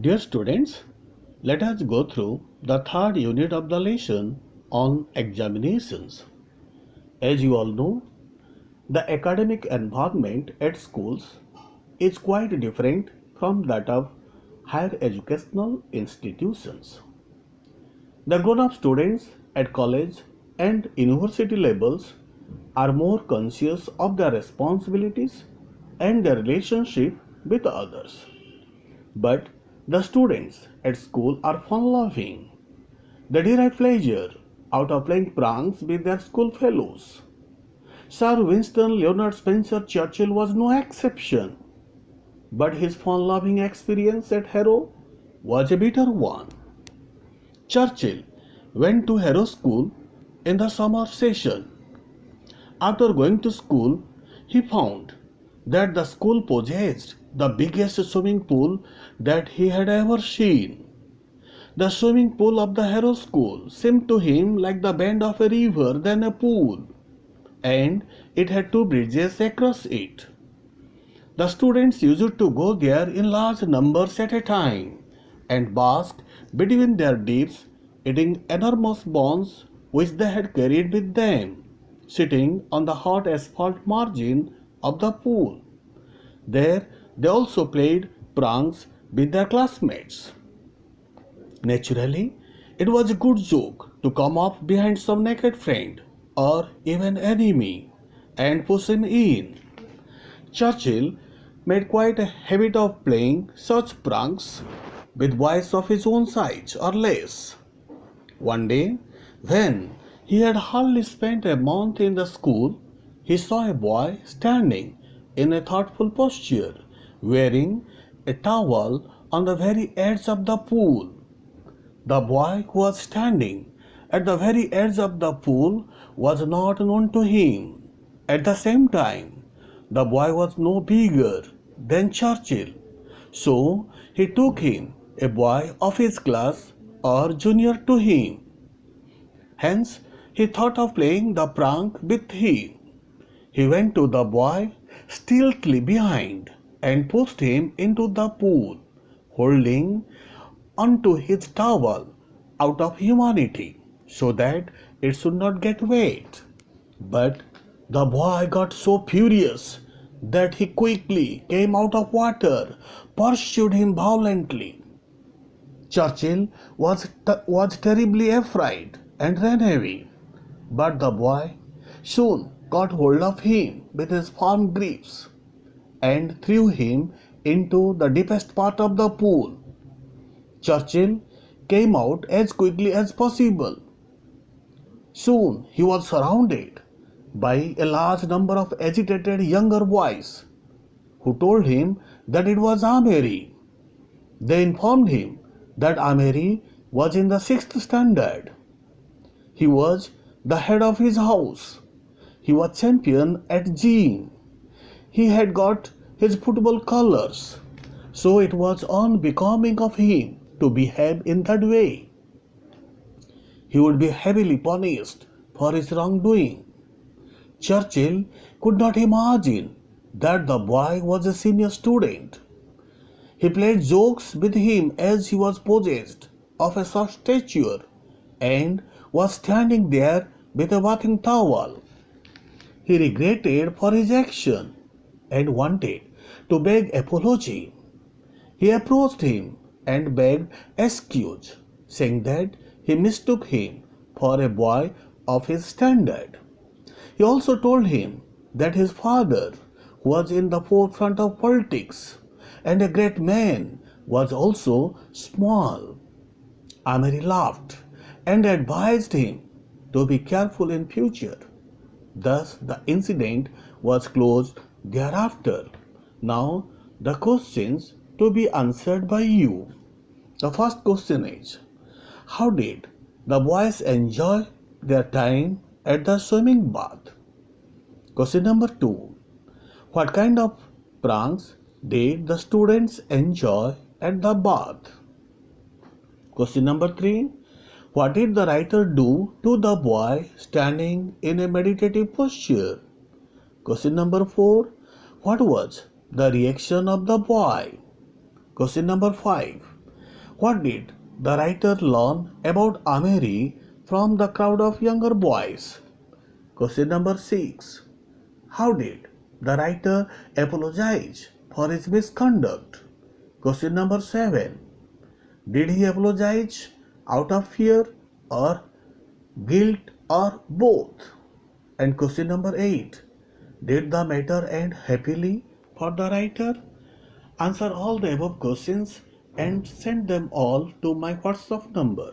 Dear students, let us go through the third unit of the lesson on examinations. As you all know, the academic environment at schools is quite different from that of higher educational institutions. The grown-up students at college and university levels are more conscious of their responsibilities and their relationship with others. But the students at school are fun-loving. They derive pleasure out of playing pranks with their school fellows. Sir Winston Leonard Spencer Churchill was no exception, but his fun-loving experience at Harrow was a bitter one. Churchill went to Harrow School in the summer session. After going to school, he found that the school possessed the biggest swimming pool that he had ever seen. The swimming pool of the Harrow School seemed to him like the bend of a river than a pool, and it had two bridges across it. The students used to go there in large numbers at a time and bask between their dips, eating enormous buns which they had carried with them, sitting on the hot asphalt margin of the pool. There they also played pranks with their classmates. Naturally, it was a good joke to come up behind some naked friend or even enemy and push him in. Churchill made quite a habit of playing such pranks with boys of his own size or less. One day, when he had hardly spent a month in the school, he saw a boy standing in a thoughtful posture, wearing a towel on the very edge of the pool. The boy who was standing at the very edge of the pool was not known to him. At the same time, the boy was no bigger than Churchill, so he took him a boy of his class or junior to him. Hence, he thought of playing the prank with him. He went to the boy stealthily behind and pushed him into the pool, holding onto his towel out of humanity so that it should not get wet. But the boy got so furious that he quickly came out of water, pursued him violently. Churchill was terribly afraid and ran away, but the boy soon got hold of him with his firm grips and threw him into the deepest part of the pool. Churchill came out as quickly as possible. Soon he was surrounded by a large number of agitated younger boys who told him that it was Amery. They informed him that Amery was in the 6th standard. He was the head of his house. He was champion at gym. He had got his football colors, so it was unbecoming of him to behave in that way. He would be heavily punished for his wrongdoing. Churchill could not imagine that the boy was a senior student. He played jokes with him as he was possessed of a short stature and was standing there with a bathing towel. He regretted for his action and wanted to beg apology. He approached him and begged excuse, saying that he mistook him for a boy of his standard. He also told him that his father was in the forefront of politics and a great man was also small. Amery laughed and advised him to be careful in future. Thus the incident was closed thereafter. Now the questions to be answered by you. The first question is, how did the boys enjoy their time at the swimming bath? Question number 2. What kind of pranks did the students enjoy at the bath? Question number 3. What did the writer do to the boy standing in a meditative posture? Question number 4. What was the reaction of the boy? Question number 5. What did the writer learn about Ameri from the crowd of younger boys? Question number 6. How did the writer apologize for his misconduct? Question number 7. Did he apologize out of fear or guilt or both? And question number 8. Did the matter end happily for the writer? Answer all the above questions and send them all to my WhatsApp number.